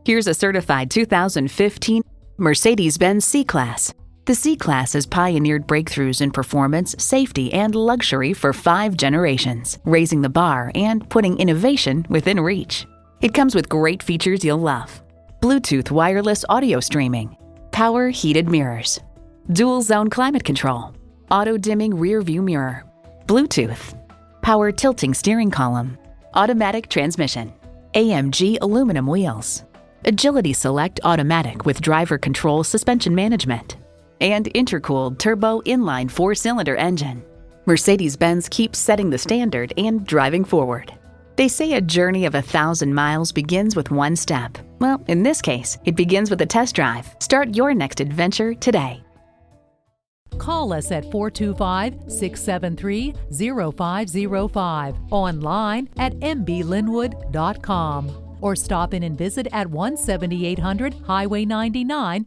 Here's a certified 2015 Mercedes-Benz C-Class. The C-Class has pioneered breakthroughs in performance, safety, and luxury for 5 generations, raising the bar and putting innovation within reach. It comes with great features you'll love: Bluetooth wireless audio streaming, power heated mirrors, dual zone climate control, auto dimming rear view mirror, Bluetooth, power tilting steering column, automatic transmission, AMG aluminum wheels, Agility Select automatic with driver control suspension management, and intercooled turbo inline 4-cylinder engine. Mercedes-Benz keeps setting the standard and driving forward. They say a journey of 1,000 miles begins with one step. Well, in this case, it begins with a test drive. Start your next adventure today. Call us at 425-673-0505, online at mblynnwood.com, or stop in and visit at 17800 Highway 99,